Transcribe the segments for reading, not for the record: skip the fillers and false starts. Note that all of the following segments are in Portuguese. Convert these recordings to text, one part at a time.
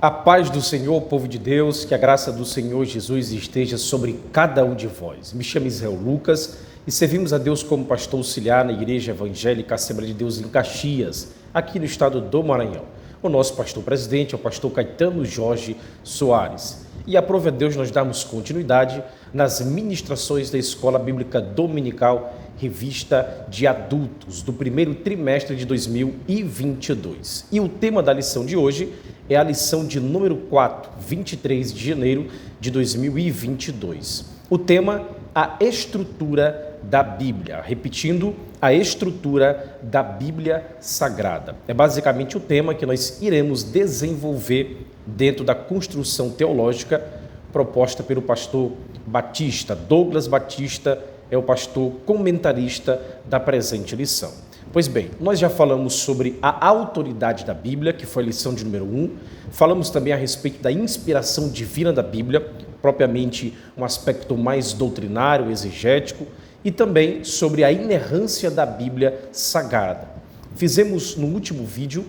A paz do Senhor, povo de Deus, que a graça do Senhor Jesus esteja sobre cada um de vós. Me chamo Israel Lucas e servimos a Deus como pastor auxiliar na Igreja Evangélica Assembleia de Deus em Caxias, aqui no estado do Maranhão. O nosso pastor presidente é o pastor Caetano Jorge Soares. E aprove a Deus nós darmos continuidade nas ministrações da Escola Bíblica Dominical, revista de adultos, do primeiro trimestre de 2022. E o tema da lição de hoje é a lição de número 4, 23 de janeiro de 2022. O tema, a estrutura da Bíblia. Repetindo, a estrutura da Bíblia Sagrada. É basicamente o tema que nós iremos desenvolver dentro da construção teológica proposta pelo pastor Batista. Douglas Batista é o pastor comentarista da presente lição. Pois bem, nós já falamos sobre a autoridade da Bíblia, que foi a lição de número 1. Falamos também a respeito da inspiração divina da Bíblia, propriamente um aspecto mais doutrinário, exegético, e também sobre a inerrância da Bíblia Sagrada. Fizemos no último vídeo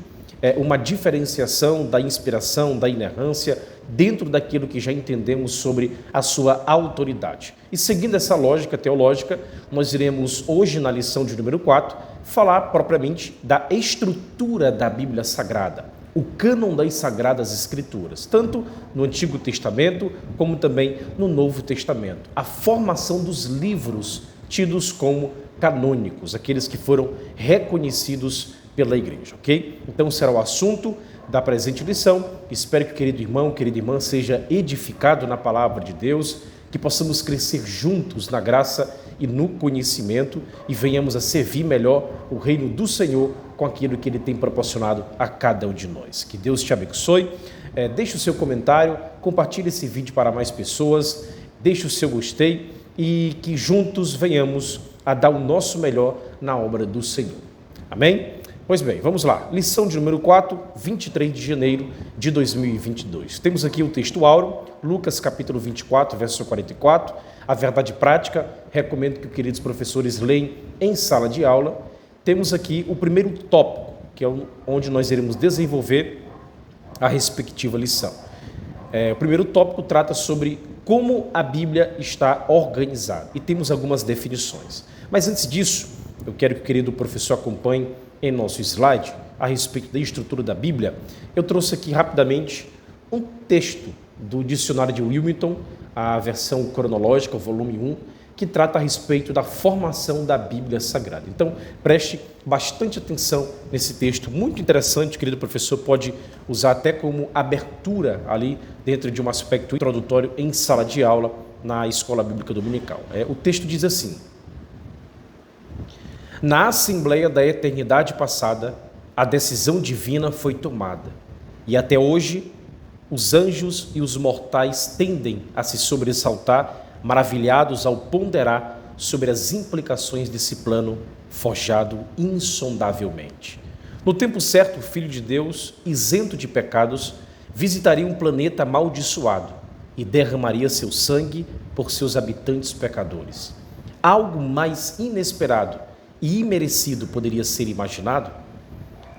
uma diferenciação da inspiração, da inerrância, dentro daquilo que já entendemos sobre a sua autoridade. E seguindo essa lógica teológica, nós iremos hoje, na lição de número 4, falar propriamente da estrutura da Bíblia Sagrada, o cânon das Sagradas Escrituras, tanto no Antigo Testamento como também no Novo Testamento. A formação dos livros tidos como canônicos, aqueles que foram reconhecidos pela igreja, ok? Então será o assunto da presente lição. Espero que o querido irmão, querida irmã, seja edificado na palavra de Deus, que possamos crescer juntos na graça e no conhecimento e venhamos a servir melhor o reino do Senhor com aquilo que Ele tem proporcionado a cada um de nós. Que Deus te abençoe. Deixe o seu comentário, compartilhe esse vídeo para mais pessoas, deixe o seu gostei e que juntos venhamos a dar o nosso melhor na obra do Senhor. Amém? Pois bem, vamos lá. Lição de número 4, 23 de janeiro de 2022. Temos aqui o texto áureo, Lucas capítulo 24, verso 44. A verdade prática, recomendo que os queridos professores leiam em sala de aula. Temos aqui o primeiro tópico, que é onde nós iremos desenvolver a respectiva lição. O primeiro tópico trata sobre como a Bíblia está organizada. E temos algumas definições. Mas antes disso, eu quero que o querido professor acompanhe em nosso slide, a respeito da estrutura da Bíblia. Eu trouxe aqui rapidamente um texto do dicionário de Wilmington, a versão cronológica, o volume 1, que trata a respeito da formação da Bíblia Sagrada. Então, preste bastante atenção nesse texto, muito interessante, querido professor, pode usar até como abertura ali, dentro de um aspecto introdutório em sala de aula, na Escola Bíblica Dominical. O texto diz assim: na Assembleia da Eternidade passada, a decisão divina foi tomada, e até hoje os anjos e os mortais tendem a se sobressaltar, maravilhados ao ponderar sobre as implicações desse plano forjado insondavelmente. No tempo certo, o Filho de Deus, isento de pecados, visitaria um planeta amaldiçoado e derramaria seu sangue por seus habitantes pecadores. Algo mais inesperado e imerecido poderia ser imaginado,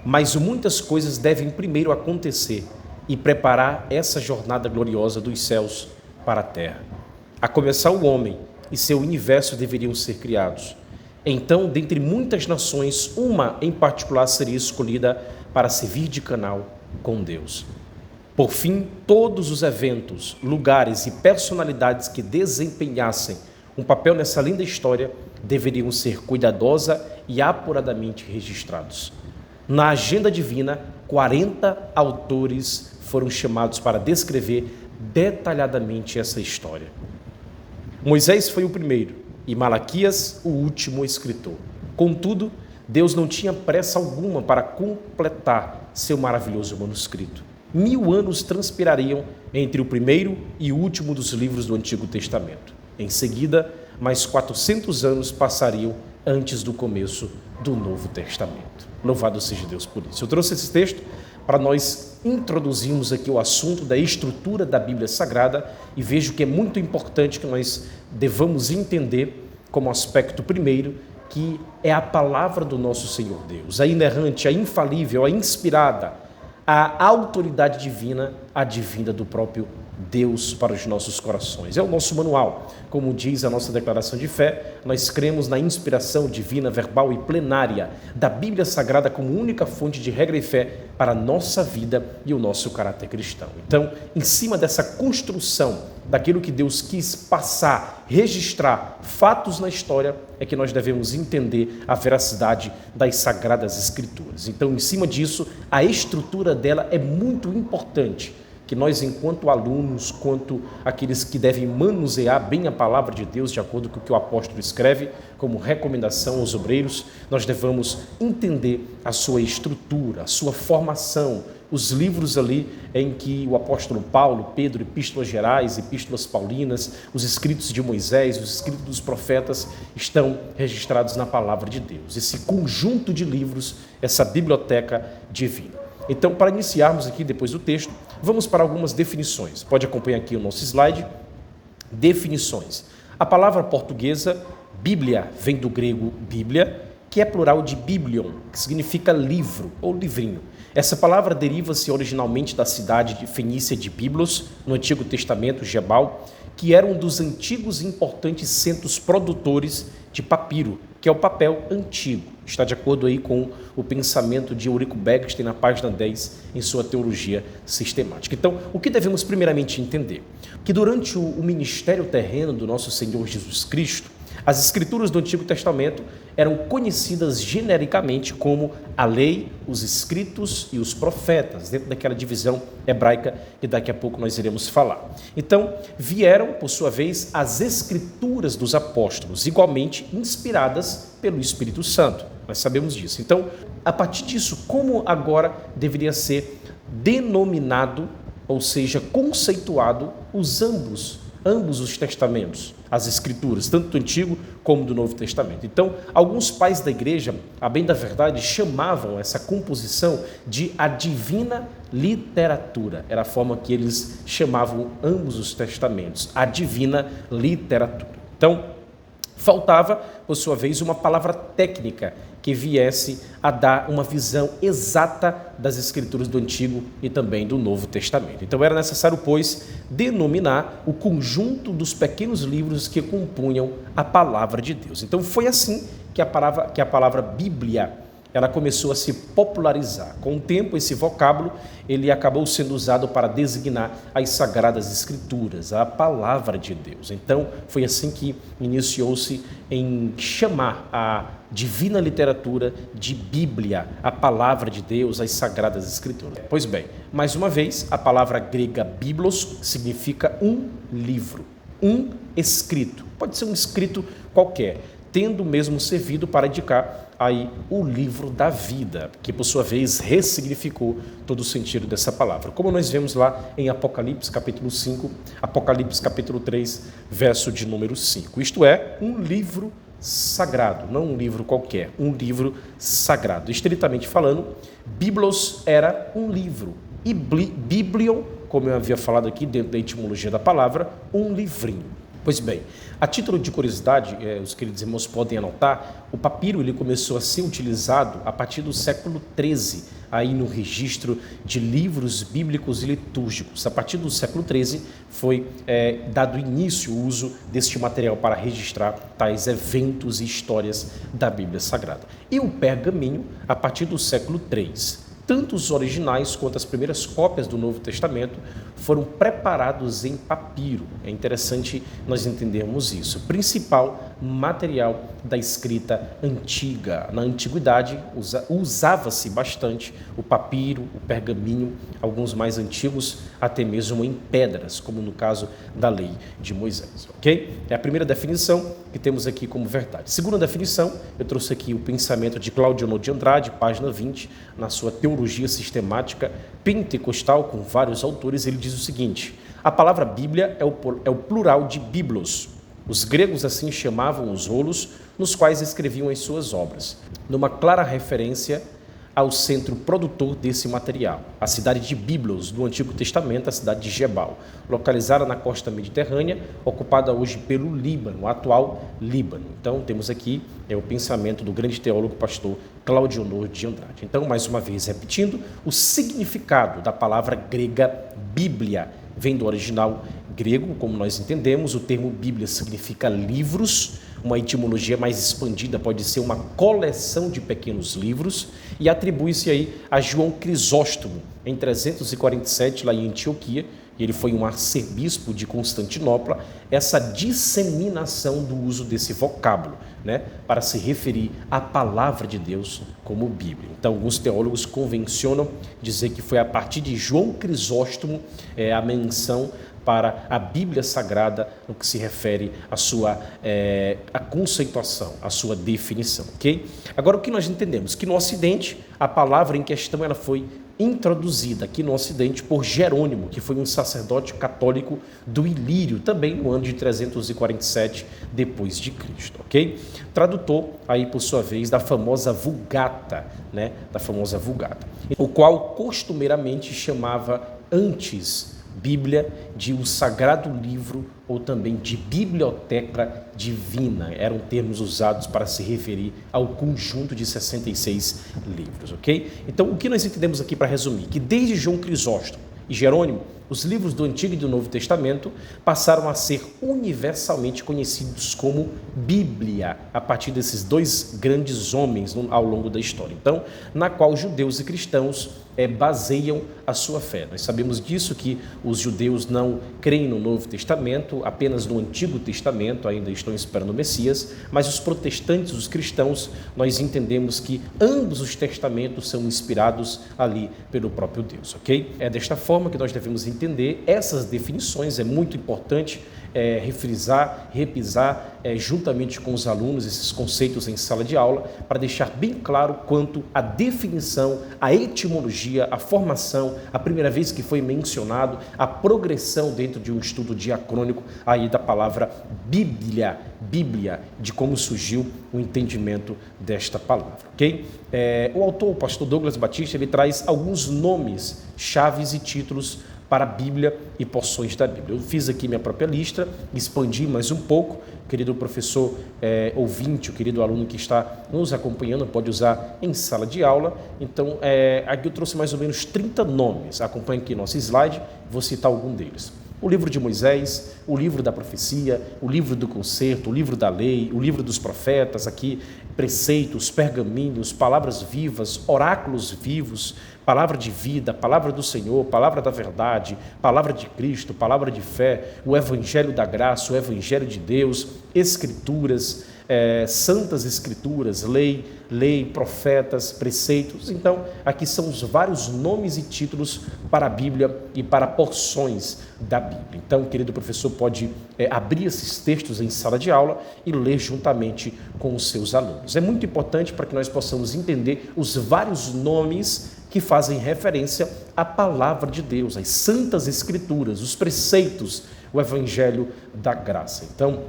mas muitas coisas devem primeiro acontecer e preparar essa jornada gloriosa dos céus para a terra. A começar, o homem e seu universo deveriam ser criados. Então, dentre muitas nações, uma em particular seria escolhida para servir de canal com Deus. Por fim, todos os eventos, lugares e personalidades que desempenhassem um papel nessa linda história deveriam ser cuidadosa e apuradamente registrados. Na agenda divina, 40 autores foram chamados para descrever detalhadamente essa história. Moisés foi o primeiro e Malaquias o último escritor. Contudo, Deus não tinha pressa alguma para completar seu maravilhoso manuscrito. 1000 anos transpirariam entre o primeiro e o último dos livros do Antigo Testamento. Em seguida, mais 400 anos passariam antes do começo do Novo Testamento. Louvado seja Deus por isso. Eu trouxe esse texto para nós introduzirmos aqui o assunto da estrutura da Bíblia Sagrada e vejo que é muito importante que nós devamos entender como aspecto primeiro que é a palavra do nosso Senhor Deus, a inerrante, a infalível, a inspirada, a autoridade divina advinda do próprio Deus para os nossos corações. É o nosso manual. Como diz a nossa declaração de fé, nós cremos na inspiração divina, verbal e plenária da Bíblia Sagrada como única fonte de regra e fé para a nossa vida e o nosso caráter cristão. Então, em cima dessa construção daquilo que Deus quis passar, registrar fatos na história, é que nós devemos entender a veracidade das Sagradas Escrituras. Então, em cima disso, a estrutura dela é muito importante, que nós, enquanto alunos, quanto aqueles que devem manusear bem a palavra de Deus, de acordo com o que o apóstolo escreve, como recomendação aos obreiros, nós devemos entender a sua estrutura, a sua formação, os livros ali em que o apóstolo Paulo, Pedro, epístolas gerais, epístolas paulinas, os escritos de Moisés, os escritos dos profetas estão registrados na palavra de Deus. Esse conjunto de livros, essa biblioteca divina. Então, para iniciarmos aqui, depois do texto, vamos para algumas definições. Pode acompanhar aqui o nosso slide. Definições. A palavra portuguesa, Bíblia, vem do grego Bíblia, que é plural de biblion, que significa livro ou livrinho. Essa palavra deriva-se originalmente da cidade de fenícia de Biblos, no Antigo Testamento, Gebal, que era um dos antigos e importantes centros produtores de papiro, que é o papel antigo. Está de acordo aí com o pensamento de Eurico Beckstein na página 10 em sua teologia sistemática. Então, o que devemos primeiramente entender? Que durante o ministério terreno do nosso Senhor Jesus Cristo, as escrituras do Antigo Testamento eram conhecidas genericamente como a lei, os escritos e os profetas, dentro daquela divisão hebraica que daqui a pouco nós iremos falar. Então, vieram, por sua vez, as escrituras dos apóstolos, igualmente inspiradas pelo Espírito Santo. Nós sabemos disso. Então, a partir disso, como agora deveria ser denominado, ou seja, conceituado, ambos os testamentos, as escrituras, tanto do Antigo como do Novo Testamento. Então, alguns pais da igreja, a bem da verdade, chamavam essa composição de a divina literatura. Era a forma que eles chamavam ambos os testamentos, a divina literatura. Então, faltava, por sua vez, uma palavra técnica que viesse a dar uma visão exata das Escrituras do Antigo e também do Novo Testamento. Então era necessário, pois, denominar o conjunto dos pequenos livros que compunham a palavra de Deus. Então foi assim que a palavra Bíblia ela começou a se popularizar. Com o tempo, esse vocábulo ele acabou sendo usado para designar as Sagradas Escrituras, a palavra de Deus. Então, foi assim que iniciou-se em chamar a divina literatura de Bíblia, a palavra de Deus, as Sagradas Escrituras. Pois bem, mais uma vez, a palavra grega biblos significa um livro, um escrito. Pode ser um escrito qualquer, tendo mesmo servido para indicar aí o livro da vida, que por sua vez ressignificou todo o sentido dessa palavra. Como nós vemos lá em Apocalipse capítulo 5, Apocalipse capítulo 3, verso de número 5. Isto é, um livro sagrado, não um livro qualquer, um livro sagrado. Estritamente falando, Biblos era um livro e Biblion, como eu havia falado aqui dentro da etimologia da palavra, um livrinho. Pois bem, a título de curiosidade, os queridos irmãos podem anotar, o papiro ele começou a ser utilizado a partir do século XIII, aí no registro de livros bíblicos e litúrgicos. A partir do século XIII foi dado início ao uso deste material para registrar tais eventos e histórias da Bíblia Sagrada. E o pergaminho, a partir do século III. Tanto os originais quanto as primeiras cópias do Novo Testamento foram preparados em papiro. É interessante nós entendermos isso. Principal material da escrita antiga. Na antiguidade, usava-se bastante o papiro, o pergaminho, alguns mais antigos, até mesmo em pedras, como no caso da lei de Moisés. Ok? É a primeira definição que temos aqui como verdade. Segunda definição, eu trouxe aqui o pensamento de Claudio de Andrade, página 20, na sua teologia sistemática pentecostal, com vários autores. Ele diz o seguinte: a palavra Bíblia é o plural de biblos. Os gregos assim chamavam os rolos nos quais escreviam as suas obras, numa clara referência ao centro produtor desse material, a cidade de Biblos, do Antigo Testamento, a cidade de Gebal, localizada na costa mediterrânea, ocupada hoje pelo Líbano, o atual Líbano. Então, temos aqui o pensamento do grande teólogo pastor Claudionor de Andrade. Então, mais uma vez, repetindo, o significado da palavra grega Bíblia vem do original grego, como nós entendemos. O termo Bíblia significa livros. Uma etimologia mais expandida pode ser uma coleção de pequenos livros, e atribui-se aí a João Crisóstomo, em 347, lá em Antioquia. Ele foi um arcebispo de Constantinopla, essa disseminação do uso desse vocábulo, né, para se referir à palavra de Deus como Bíblia. Então, alguns teólogos convencionam dizer que foi a partir de João Crisóstomo a menção para a Bíblia Sagrada no que se refere à sua a conceituação, à sua definição, ok? Agora, o que nós entendemos? Que no Ocidente, a palavra em questão ela foi introduzida aqui no Ocidente por Jerônimo, que foi um sacerdote católico do Ilírio, também no ano de 347 depois de Cristo, ok? Tradutor aí, por sua vez, da famosa Vulgata, né? Da famosa Vulgata, o qual costumeiramente chamava antes Bíblia de um sagrado livro ou também de biblioteca divina. Eram termos usados para se referir ao conjunto de 66 livros, ok? Então, o que nós entendemos aqui, para resumir, que desde João Crisóstomo e Jerônimo, os livros do Antigo e do Novo Testamento passaram a ser universalmente conhecidos como Bíblia, a partir desses dois grandes homens ao longo da história. Então, na qual judeus e cristãos baseiam a sua fé. Nós sabemos disso, que os judeus não creem no Novo Testamento, apenas no Antigo Testamento, ainda estão esperando o Messias, mas os protestantes, os cristãos, nós entendemos que ambos os testamentos são inspirados ali pelo próprio Deus, ok? É desta forma que nós devemos entender essas definições. É muito importante refrisar, repisar juntamente com os alunos esses conceitos em sala de aula, para deixar bem claro quanto à definição, a etimologia, a formação, a primeira vez que foi mencionado, a progressão dentro de um estudo diacrônico aí da palavra Bíblia, de como surgiu o entendimento desta palavra, ok? O autor, o pastor Douglas Batista, ele traz alguns nomes, chaves e títulos para a Bíblia e porções da Bíblia. Eu fiz aqui minha própria lista, expandi mais um pouco. Querido professor ouvinte, o querido aluno que está nos acompanhando, pode usar em sala de aula. Então, aqui eu trouxe mais ou menos 30 nomes. Acompanhe aqui nosso slide, vou citar algum deles. O livro de Moisés, o livro da profecia, o livro do concerto, o livro da lei, o livro dos profetas, aqui preceitos, pergaminhos, palavras vivas, oráculos vivos, palavra de vida, palavra do Senhor, palavra da verdade, palavra de Cristo, palavra de fé, o evangelho da graça, o evangelho de Deus, escrituras, santas escrituras, lei, profetas, preceitos. Então, aqui são os vários nomes e títulos para a Bíblia e para porções da Bíblia. Então, querido professor, pode abrir esses textos em sala de aula e ler juntamente com os seus alunos. É muito importante para que nós possamos entender os vários nomes que fazem referência à palavra de Deus, às santas escrituras, os preceitos, o evangelho da graça. Então,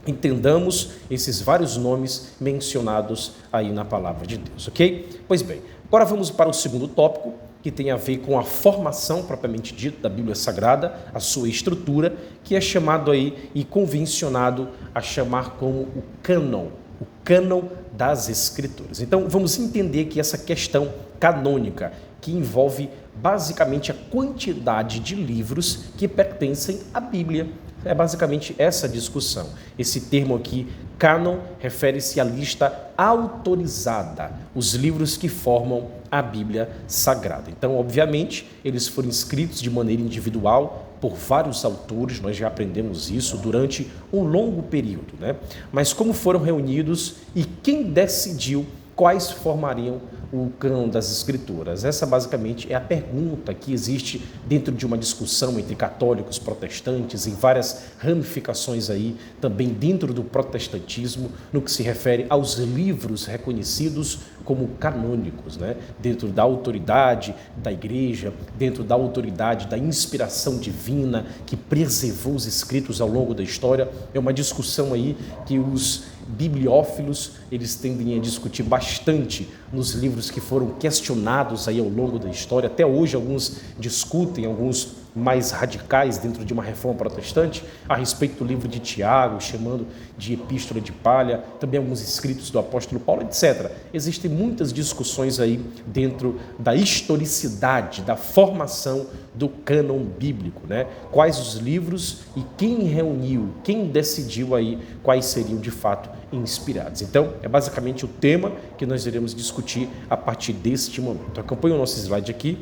entendamos esses vários nomes mencionados aí na palavra de Deus, ok? Pois bem, agora vamos para o segundo tópico, que tem a ver com a formação propriamente dita da Bíblia Sagrada, a sua estrutura, que é chamado aí e convencionado a chamar como o cânon das Escrituras. Então, vamos entender que essa questão canônica, que envolve basicamente a quantidade de livros que pertencem à Bíblia. É basicamente essa discussão. Esse termo aqui, cânon, refere-se à lista autorizada, os livros que formam a Bíblia Sagrada. Então, obviamente, eles foram escritos de maneira individual por vários autores, nós já aprendemos isso durante um longo período, né? Mas como foram reunidos e quem decidiu quais formariam o cânon das Escrituras? Essa basicamente é a pergunta que existe dentro de uma discussão entre católicos, protestantes, em várias ramificações aí, também dentro do protestantismo, no que se refere aos livros reconhecidos como canônicos, né? Dentro da autoridade da igreja, dentro da autoridade da inspiração divina que preservou os escritos ao longo da história. É uma discussão aí que os bibliófilos, eles tendem a discutir bastante nos livros que foram questionados aí ao longo da história. Até hoje alguns discutem, alguns mais radicais dentro de uma reforma protestante, a respeito do livro de Tiago, chamando de epístola de palha, também alguns escritos do apóstolo Paulo, etc. Existem muitas discussões aí dentro da historicidade, da formação do cânon bíblico, né? Quais os livros e quem reuniu, quem decidiu aí quais seriam de fato inspirados. Então, é basicamente o tema que nós iremos discutir a partir deste momento. Acompanhe o nosso slide aqui,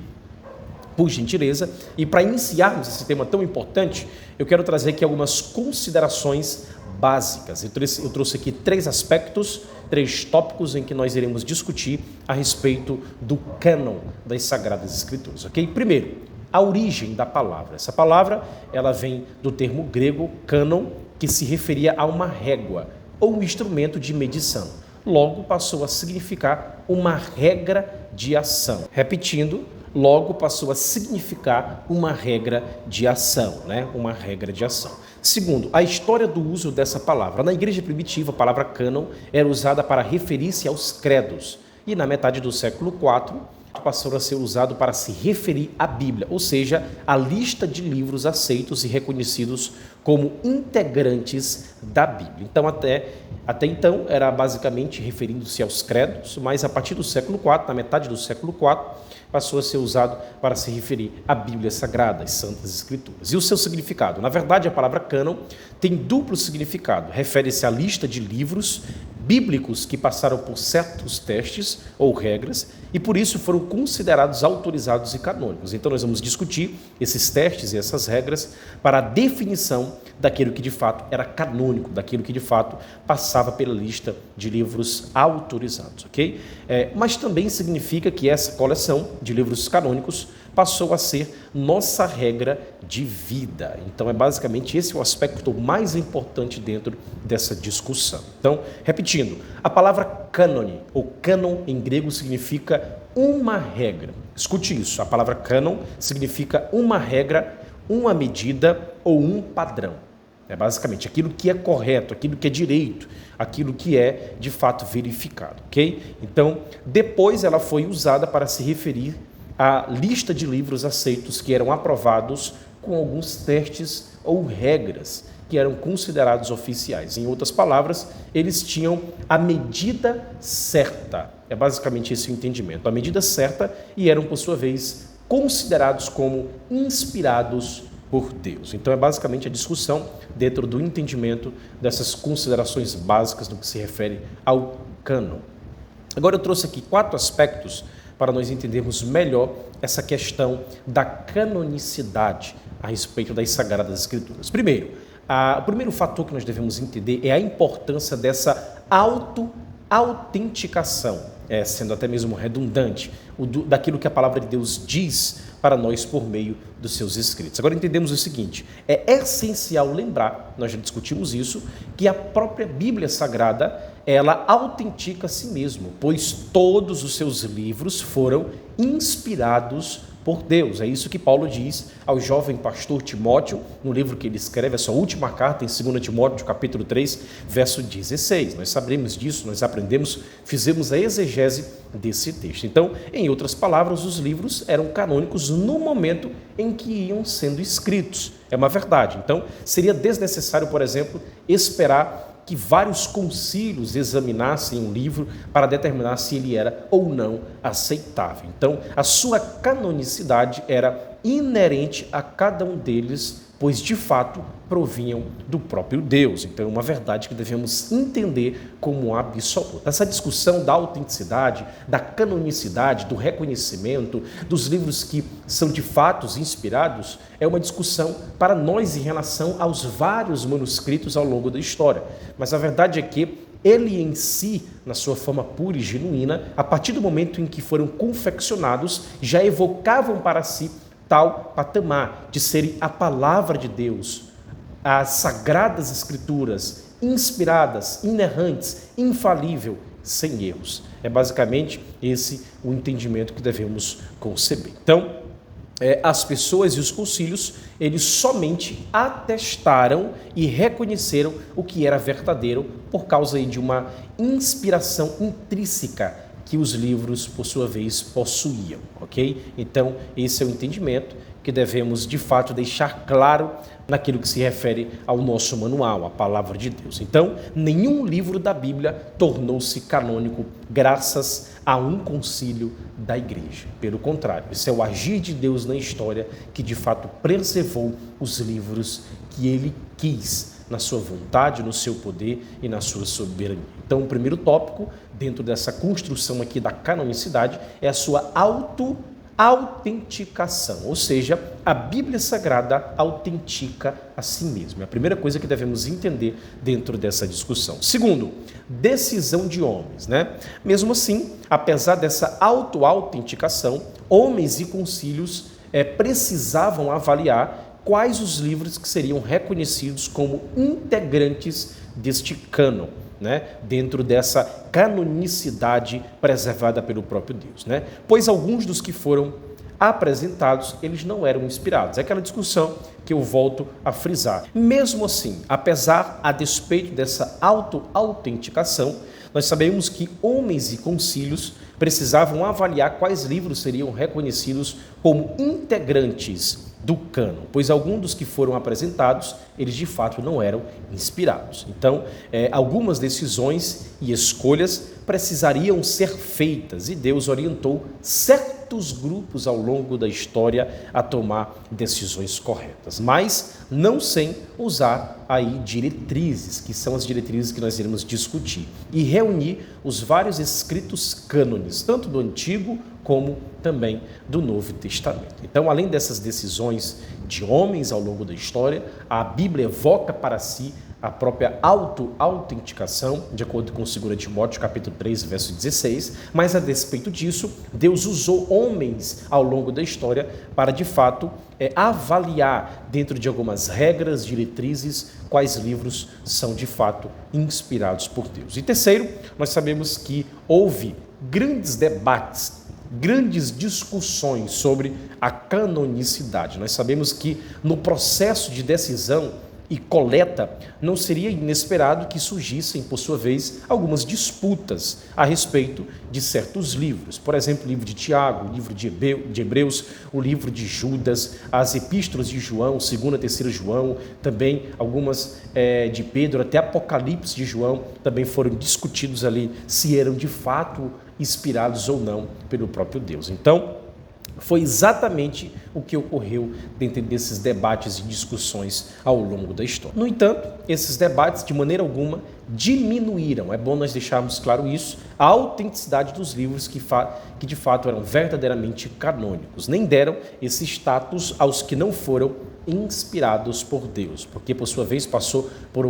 por gentileza, e para iniciarmos esse tema tão importante, eu quero trazer aqui algumas considerações básicas. Eu trouxe aqui 3 aspectos, 3 tópicos em que nós iremos discutir a respeito do cânon das Sagradas Escrituras, ok? Primeiro, a origem da palavra. Essa palavra, ela vem do termo grego cânon, que se referia a uma régua ou um instrumento de medição. Logo, passou a significar uma regra de ação. Repetindo, logo passou a significar uma regra de ação, né? Uma regra de ação. Segundo, a história do uso dessa palavra. Na igreja primitiva, a palavra cânon era usada para referir-se aos credos. E na metade do século IV, passou a ser usado para se referir à Bíblia, ou seja, a lista de livros aceitos e reconhecidos como integrantes da Bíblia. Então, até então, era basicamente referindo-se aos credos, mas a partir do século IV, na metade do século IV, passou a ser usado para se referir à Bíblia Sagrada, às Santas Escrituras. E o seu significado? Na verdade, a palavra cânon tem duplo significado. Refere-se à lista de livros bíblicos que passaram por certos testes ou regras e por isso foram considerados autorizados e canônicos. Então nós vamos discutir esses testes e essas regras para a definição daquilo que de fato era canônico, daquilo que de fato passava pela lista de livros autorizados, ok? Mas também significa que essa coleção de livros canônicos passou a ser nossa regra de vida. Então, é basicamente esse o aspecto mais importante dentro dessa discussão. Então, repetindo, a palavra cânone, ou cânon em grego, significa uma regra. Escute isso, a palavra cânon significa uma regra, uma medida ou um padrão. É basicamente aquilo que é correto, aquilo que é direito, aquilo que é, de fato, verificado, ok? Então, depois ela foi usada para se referir a lista de livros aceitos que eram aprovados com alguns testes ou regras que eram considerados oficiais. Em outras palavras, eles tinham a medida certa. É basicamente esse o entendimento. A medida certa e eram, por sua vez, considerados como inspirados por Deus. Então, é basicamente a discussão dentro do entendimento dessas considerações básicas no que se refere ao cânon. Agora, eu trouxe aqui 4 aspectos para nós entendermos melhor essa questão da canonicidade a respeito das Sagradas Escrituras. Primeiro, o primeiro fator que nós devemos entender é a importância dessa autenticação, sendo até mesmo redundante, daquilo que a palavra de Deus diz para nós por meio dos seus escritos. Agora entendemos o seguinte, é essencial lembrar, nós já discutimos isso, que a própria Bíblia Sagrada, ela autentica a si mesma, pois todos os seus livros foram inspirados por Deus. É isso que Paulo diz ao jovem pastor Timóteo, no livro que ele escreve, a sua última carta, em 2 Timóteo, capítulo 3, verso 16. Nós sabemos disso, nós aprendemos, fizemos a exegese desse texto. Então, em outras palavras, os livros eram canônicos no momento em que iam sendo escritos. É uma verdade. Então, seria desnecessário, por exemplo, esperar que vários concílios examinassem um livro para determinar se ele era ou não aceitável. Então, a sua canonicidade era inerente a cada um deles, pois de fato provinham do próprio Deus. Então, é uma verdade que devemos entender como absoluta. Essa discussão da autenticidade, da canonicidade, do reconhecimento dos livros que são de fato inspirados, é uma discussão para nós em relação aos vários manuscritos ao longo da história. Mas a verdade é que ele em si, na sua forma pura e genuína, a partir do momento em que foram confeccionados, já evocavam para si tal patamar de serem a palavra de Deus, as Sagradas Escrituras, inspiradas, inerrantes, infalível, sem erros. É basicamente esse o entendimento que devemos conceber. Então, as pessoas e os concílios, eles somente atestaram e reconheceram o que era verdadeiro por causa aí de uma inspiração intrínseca que os livros, por sua vez, possuíam, ok? Então, esse é o entendimento que devemos, de fato, deixar claro naquilo que se refere ao nosso manual, a Palavra de Deus. Então, nenhum livro da Bíblia tornou-se canônico graças a um concílio da Igreja. Pelo contrário, esse é o agir de Deus na história que, de fato, preservou os livros que Ele quis, na sua vontade, no seu poder e na sua soberania. Então, o primeiro tópico, dentro dessa construção aqui da canonicidade, é a sua autenticação, ou seja, a Bíblia Sagrada autentica a si mesma. É a primeira coisa que devemos entender dentro dessa discussão. Segundo, decisão de homens, né? Mesmo assim, apesar dessa autenticação, homens e concílios precisavam avaliar quais os livros que seriam reconhecidos como integrantes deste cânon, né, dentro dessa canonicidade preservada pelo próprio Deus, né? Pois alguns dos que foram apresentados, eles não eram inspirados. É aquela discussão que eu volto a frisar. Mesmo assim, apesar, a despeito dessa autenticação, nós sabemos que homens e concílios precisavam avaliar quais livros seriam reconhecidos como integrantes do cânon, pois alguns dos que foram apresentados, eles de fato não eram inspirados. Então, algumas decisões e escolhas precisariam ser feitas e Deus orientou certos grupos ao longo da história a tomar decisões corretas, mas não sem usar aí diretrizes, que são as diretrizes que nós iremos discutir, e reunir os vários escritos cânones, tanto do Antigo como também do Novo Testamento. Então, além dessas decisões de homens ao longo da história, a Bíblia evoca para si a própria autenticação, de acordo com 2 Timóteo, capítulo 3, verso 16, mas a despeito disso, Deus usou homens ao longo da história para, de fato, avaliar, dentro de algumas regras, diretrizes, quais livros são, de fato, inspirados por Deus. E terceiro, nós sabemos que houve grandes debates, grandes discussões sobre a canonicidade. Nós sabemos que no processo de decisão e coleta, não seria inesperado que surgissem, por sua vez, algumas disputas a respeito de certos livros. Por exemplo, o livro de Tiago, o livro de Hebreus, o livro de Judas, as epístolas de João, 2ª, 3ª João, também algumas de Pedro, até Apocalipse de João, também foram discutidos ali se eram de fato inspirados ou não pelo próprio Deus. Então, foi exatamente o que ocorreu dentro desses debates e discussões ao longo da história. No entanto, esses debates, de maneira alguma, diminuíram, é bom nós deixarmos claro isso, a autenticidade dos livros que de fato eram verdadeiramente canônicos, nem deram esse status aos que não foram inspirados por Deus, porque por sua vez passou por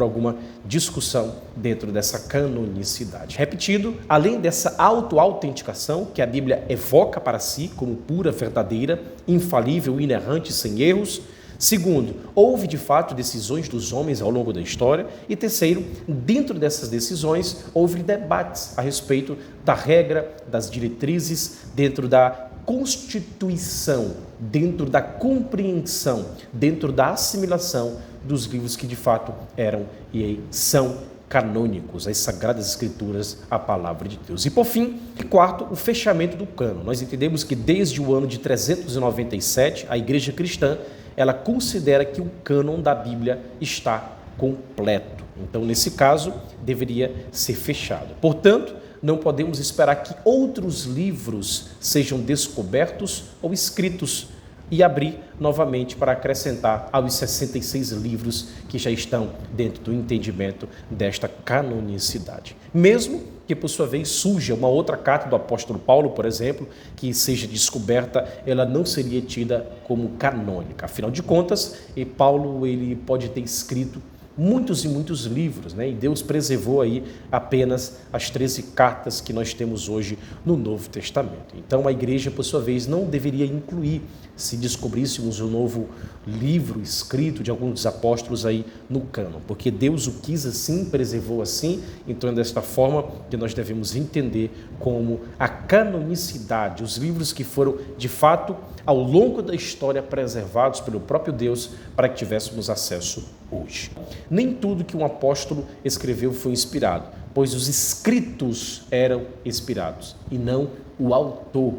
alguma discussão dentro dessa canonicidade. Repetindo, além dessa autenticação que a Bíblia evoca para si como pura, verdadeira, infalível, inerrante, sem erros. Segundo, houve de fato decisões dos homens ao longo da história. E terceiro, dentro dessas decisões, houve debates a respeito da regra, das diretrizes, dentro da constituição, dentro da compreensão, dentro da assimilação dos livros que de fato eram e são canônicos, as Sagradas Escrituras, a Palavra de Deus. E por fim, quarto, o fechamento do cânon. Nós entendemos que desde o ano de 397, a Igreja Cristã, ela considera que o cânon da Bíblia está completo. Então, nesse caso, deveria ser fechado. Portanto, não podemos esperar que outros livros sejam descobertos ou escritos e abrir novamente para acrescentar aos 66 livros que já estão dentro do entendimento desta canonicidade. Mesmo que, por sua vez, surja uma outra carta do apóstolo Paulo, por exemplo, que seja descoberta, ela não seria tida como canônica. Afinal de contas, Paulo ele pode ter escrito muitos e muitos livros, né? E Deus preservou aí apenas as 13 cartas que nós temos hoje no Novo Testamento. Então a igreja, por sua vez, não deveria incluir, se descobríssemos um novo livro escrito de alguns dos apóstolos aí no cânon, porque Deus o quis assim, preservou assim. Então é desta forma que nós devemos entender como a canonicidade, os livros que foram de fato ao longo da história preservados pelo próprio Deus para que tivéssemos acesso hoje. Nem tudo que um apóstolo escreveu foi inspirado, pois os escritos eram inspirados e não o autor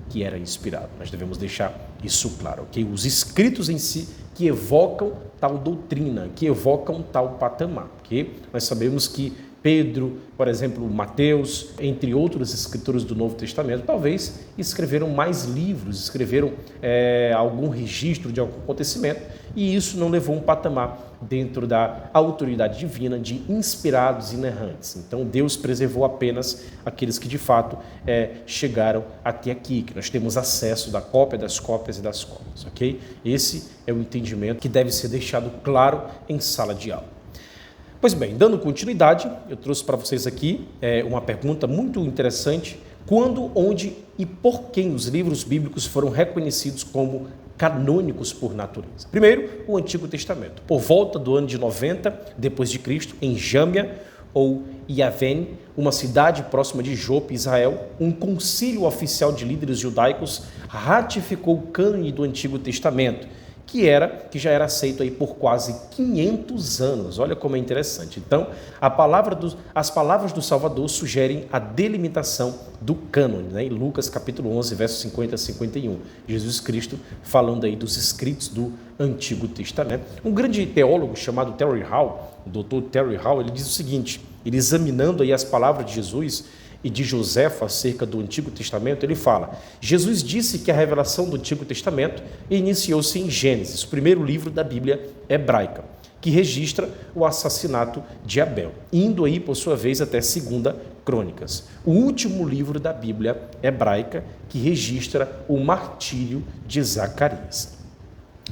que era inspirado. Nós devemos deixar isso claro, ok? Os escritos em si que evocam tal doutrina, que evocam tal patamar, ok? Nós sabemos que Pedro, por exemplo, Mateus, entre outros escritores do Novo Testamento, talvez escreveram mais livros, escreveram algum registro de algum acontecimento, e isso não levou um patamar dentro da autoridade divina de inspirados e inerrantes. Então, Deus preservou apenas aqueles que, de fato, chegaram até aqui, que nós temos acesso da cópia das cópias e das cópias, ok? Esse é o entendimento que deve ser deixado claro em sala de aula. Pois bem, dando continuidade, eu trouxe para vocês aqui uma pergunta muito interessante: quando, onde e por quem os livros bíblicos foram reconhecidos como canônicos por natureza? Primeiro, o Antigo Testamento. Por volta do ano de 90 depois de Cristo, em Jâmia ou Yavene, uma cidade próxima de Jope, Israel, um concílio oficial de líderes judaicos ratificou o cânone do Antigo Testamento, que já era aceito aí por quase 500 anos. Olha como é interessante. Então, as palavras do Salvador sugerem a delimitação do cânone, né? Em Lucas capítulo 11, versos 50 a 51. Jesus Cristo falando aí dos escritos do Antigo Testamento. Um grande teólogo chamado Terry Hall, o doutor Terry Hall, ele diz o seguinte: ele examinando aí as palavras de Jesus e de Joséfo acerca do Antigo Testamento, ele fala: Jesus disse que a revelação do Antigo Testamento iniciou-se em Gênesis, o primeiro livro da Bíblia hebraica, que registra o assassinato de Abel, indo aí, por sua vez, até 2 Crônicas, o último livro da Bíblia hebraica que registra o martírio de Zacarias.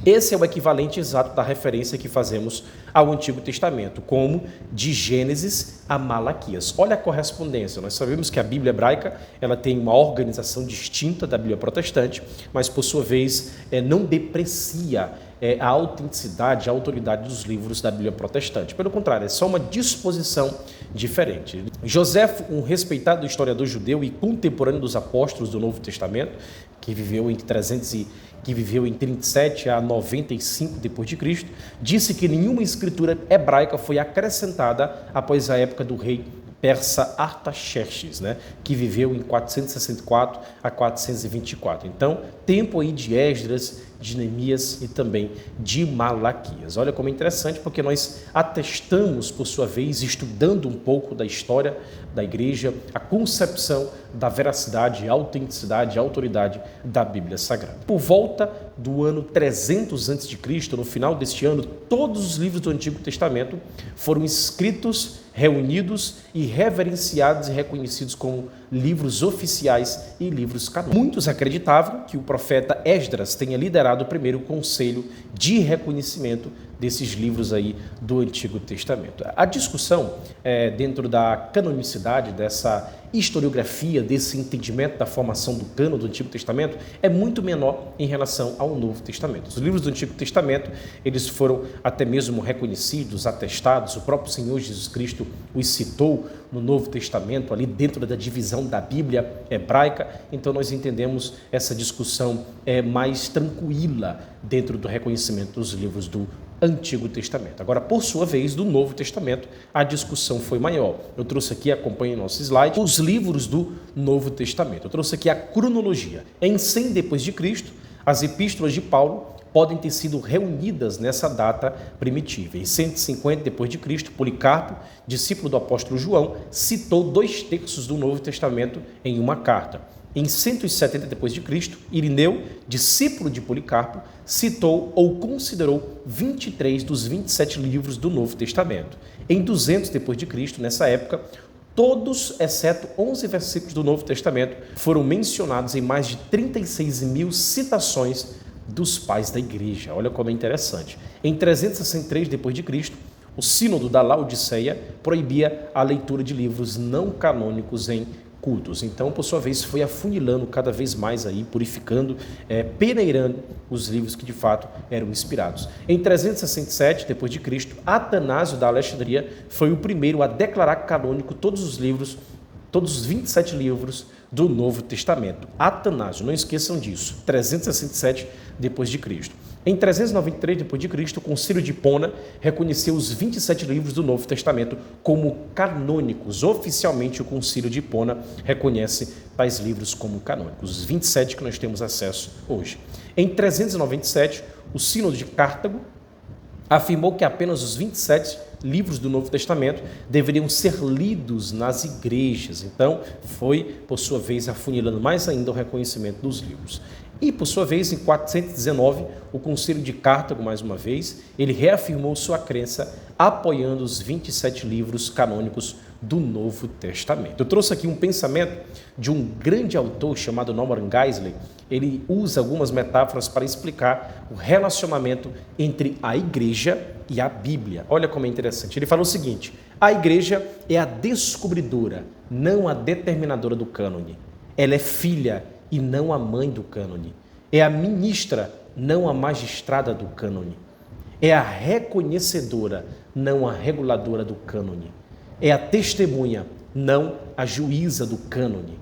Esse é o equivalente exato da referência que fazemos ao Antigo Testamento, como de Gênesis a Malaquias. Olha a correspondência. Nós sabemos que a Bíblia hebraica ela tem uma organização distinta da Bíblia protestante, mas, por sua vez, não deprecia a autenticidade, a autoridade dos livros da Bíblia protestante. Pelo contrário, é só uma disposição diferente. Joséfo, um respeitado historiador judeu e contemporâneo dos apóstolos do Novo Testamento, que viveu entre 37 a 95 depois de Cristo, disse que nenhuma escritura hebraica foi acrescentada após a época do rei persa Artaxerxes, né, que viveu em 464 a 424. Então, tempo aí de Esdras, de Neemias e também de Malaquias. Olha como é interessante, porque nós atestamos, por sua vez, estudando um pouco da história da igreja, a concepção da veracidade, autenticidade e autoridade da Bíblia Sagrada. Por volta do ano 300 a.C., no final deste ano, todos os livros do Antigo Testamento foram escritos, reunidos e reverenciados e reconhecidos como livros oficiais e livros canônicos. Muitos acreditavam que o profeta Esdras tenha liderado o primeiro conselho de reconhecimento desses livros aí do Antigo Testamento. A discussão dentro da canonicidade, dessa historiografia, desse entendimento da formação do cânon do Antigo Testamento é muito menor em relação ao Novo Testamento. Os livros do Antigo Testamento, eles foram até mesmo reconhecidos, atestados, o próprio Senhor Jesus Cristo os citou no Novo Testamento, ali dentro da divisão da Bíblia hebraica. Então nós entendemos essa discussão mais tranquila dentro do reconhecimento dos livros do Antigo Testamento. Agora, por sua vez, do Novo Testamento, a discussão foi maior. Eu trouxe aqui, acompanhe nosso slide, os livros do Novo Testamento. Eu trouxe aqui a cronologia. Em 100 depois de Cristo, as epístolas de Paulo podem ter sido reunidas nessa data primitiva. Em 150 depois de Cristo, Policarpo, discípulo do apóstolo João, citou 2/3 do Novo Testamento em uma carta. Em 170 depois de Cristo, Irineu, discípulo de Policarpo, citou ou considerou 23 dos 27 livros do Novo Testamento. Em 200 depois de Cristo, nessa época, todos, exceto 11 versículos do Novo Testamento, foram mencionados em mais de 36.000 citações dos pais da igreja. Olha como é interessante. Em 363 depois de Cristo, o sínodo da Laodiceia proibia a leitura de livros não canônicos em cultos. Então, por sua vez, foi afunilando cada vez mais aí, purificando, peneirando os livros que de fato eram inspirados. Em 367 depois de Cristo, Atanásio da Alexandria foi o primeiro a declarar canônico todos os livros todos os 27 livros do Novo Testamento. Atanásio, não esqueçam disso, 367 depois de Cristo. Em 393 depois de Cristo, o Concílio de Hipona reconheceu os 27 livros do Novo Testamento como canônicos. Oficialmente, o Concílio de Hipona reconhece tais livros como canônicos, os 27 que nós temos acesso hoje. Em 397, o Sínodo de Cartago afirmou que apenas os 27 livros do Novo Testamento deveriam ser lidos nas igrejas. Então, foi, por sua vez, afunilando mais ainda o reconhecimento dos livros. E, por sua vez, em 419, o Concílio de Cartago, mais uma vez, ele reafirmou sua crença apoiando os 27 livros canônicos do Novo Testamento. Eu trouxe aqui um pensamento de um grande autor chamado Norman Geisler. Ele usa algumas metáforas para explicar o relacionamento entre a igreja e a Bíblia. Olha como é interessante. Ele fala o seguinte: a igreja é a descobridora, não a determinadora do cânone. Ela é filha e não a mãe do cânone. É a ministra, não a magistrada do cânone. É a reconhecedora, não a reguladora do cânone. É a testemunha, não a juíza do cânone.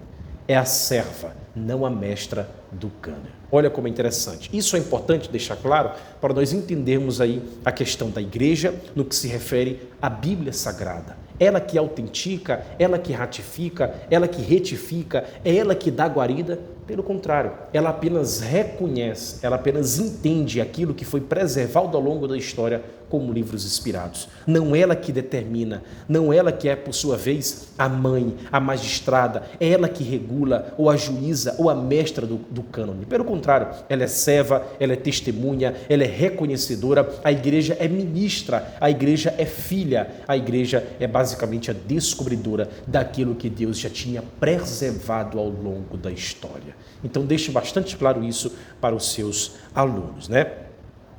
É a serva, não a mestra do cânone. Olha como é interessante. Isso é importante deixar claro para nós entendermos aí a questão da igreja no que se refere à Bíblia Sagrada. Ela que autentica, ela que ratifica, ela que retifica, é ela que dá guarida. Pelo contrário, ela apenas reconhece, ela apenas entende aquilo que foi preservado ao longo da história como livros inspirados. Não ela que determina, não ela que é, por sua vez, a mãe, a magistrada, é ela que regula, ou a juíza, ou a mestra do cânone. Pelo contrário, ela é serva, ela é testemunha, ela é reconhecedora, a igreja é ministra, a igreja é filha, a igreja é basicamente a descobridora daquilo que Deus já tinha preservado ao longo da história. Então, deixe bastante claro isso para os seus alunos, né?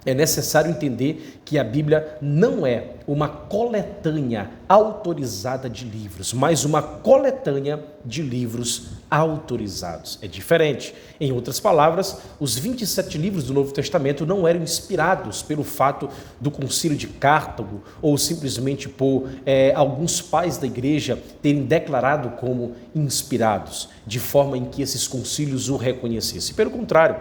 É necessário entender que a Bíblia não é uma coletânea autorizada de livros, mas uma coletânea de livros autorizados. É diferente. Em outras palavras, os 27 livros do Novo Testamento não eram inspirados pelo fato do Concílio de Cartago ou simplesmente por alguns pais da igreja terem declarado como inspirados, de forma em que esses concílios o reconhecessem. Pelo contrário,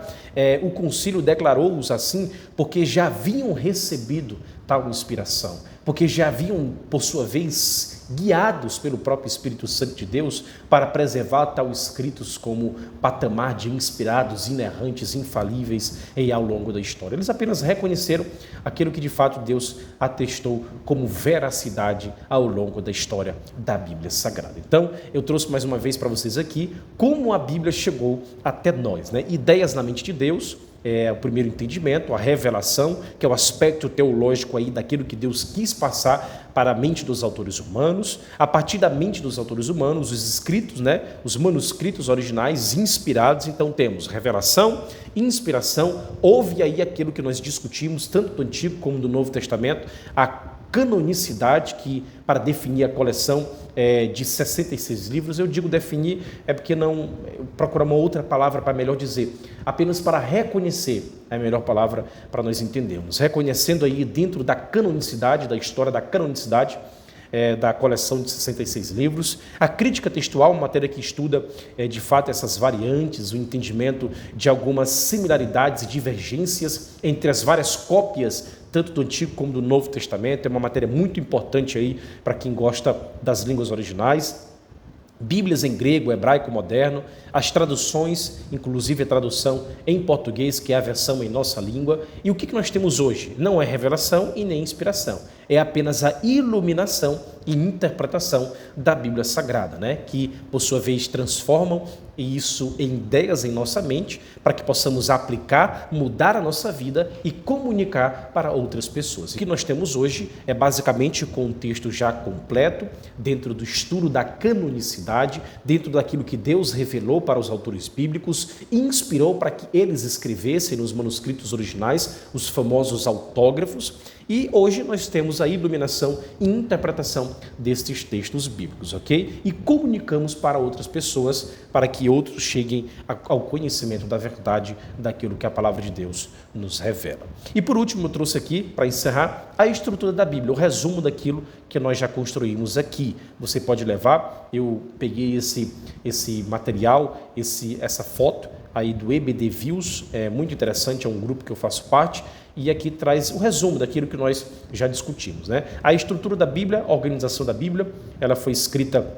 o concílio declarou-os assim porque já haviam recebido tal inspiração, porque já haviam, por sua vez, guiados pelo próprio Espírito Santo de Deus para preservar tal escritos como patamar de inspirados, inerrantes, infalíveis e ao longo da história. Eles apenas reconheceram aquilo que de fato Deus atestou como veracidade ao longo da história da Bíblia Sagrada. Então, eu trouxe mais uma vez para vocês aqui como a Bíblia chegou até nós, né? Ideias na mente de Deus, o primeiro entendimento, a revelação, que é o aspecto teológico aí daquilo que Deus quis passar para a mente dos autores humanos. A partir da mente dos autores humanos, os escritos, né, os manuscritos originais inspirados. Então temos revelação, inspiração. Houve aí aquilo que nós discutimos tanto do Antigo como do Novo Testamento, a canonicidade, que para definir a coleção de 66 livros, eu digo definir, porque não procurar uma outra palavra para melhor dizer, apenas para reconhecer, é a melhor palavra para nós entendermos, reconhecendo aí dentro da canonicidade, da história da canonicidade, da coleção de 66 livros. A crítica textual, uma matéria que estuda de fato essas variantes, o entendimento de algumas similaridades e divergências entre as várias cópias tanto do Antigo como do Novo Testamento. É uma matéria muito importante aí para quem gosta das línguas originais. Bíblias em grego, hebraico moderno, as traduções, inclusive a tradução em português, que é a versão em nossa língua. E o que nós temos hoje? Não é revelação e nem inspiração, é apenas a iluminação e interpretação da Bíblia Sagrada, né? Que, por sua vez, transformam isso em ideias em nossa mente, para que possamos aplicar, mudar a nossa vida e comunicar para outras pessoas. O que nós temos hoje é basicamente o contexto já completo, dentro do estudo da canonicidade, dentro daquilo que Deus revelou para os autores bíblicos e inspirou para que eles escrevessem nos manuscritos originais, os famosos autógrafos. E hoje nós temos a iluminação e interpretação destes textos bíblicos, ok? E comunicamos para outras pessoas, para que que outros cheguem ao conhecimento da verdade daquilo que a palavra de Deus nos revela. E por último, eu trouxe aqui, para encerrar, a estrutura da Bíblia, o resumo daquilo que nós já construímos aqui. Você pode levar, eu peguei esse material, essa foto aí do EBD Views, é muito interessante, é um grupo que eu faço parte, e aqui traz o resumo daquilo que nós já discutimos, né? A estrutura da Bíblia, a organização da Bíblia, ela foi escrita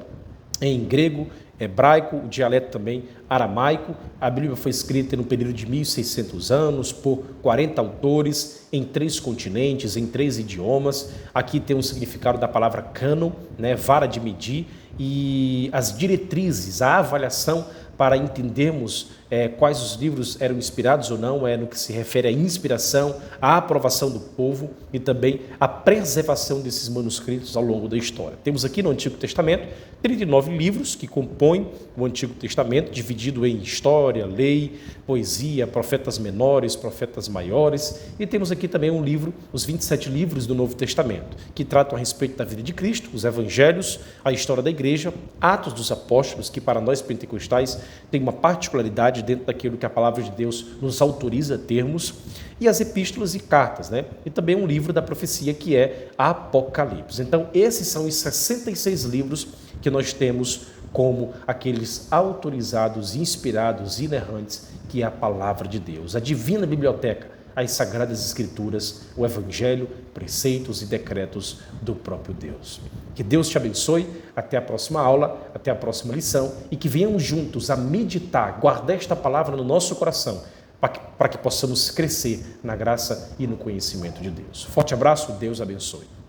em grego, hebraico, o dialeto também aramaico. A Bíblia foi escrita no período de 1.600 anos por 40 autores em 3 continentes, em 3 idiomas. Aqui tem um significado da palavra cânon, né, vara de medir, e as diretrizes, a avaliação para entendermos quais os livros eram inspirados ou não, no que se refere à inspiração, à aprovação do povo e também à preservação desses manuscritos ao longo da história. Temos aqui no Antigo Testamento 39 livros que compõem o Antigo Testamento, dividido em história, lei, poesia, profetas menores, profetas maiores, e temos aqui também um livro, os 27 livros do Novo Testamento, que tratam a respeito da vida de Cristo, os evangelhos, a história da igreja, Atos dos Apóstolos, que para nós pentecostais tem uma particularidade dentro daquilo que a palavra de Deus nos autoriza a termos, e as epístolas e cartas, né? E também um livro da profecia que é Apocalipse. Então, esses são os 66 livros que nós temos como aqueles autorizados, inspirados, inerrantes, que é a palavra de Deus, a divina biblioteca, as sagradas escrituras, o evangelho, preceitos e decretos do próprio Deus. Que Deus te abençoe, até a próxima aula, até a próxima lição, e que venhamos juntos a meditar, guardar esta palavra no nosso coração, para que possamos crescer na graça e no conhecimento de Deus. Forte abraço, Deus abençoe.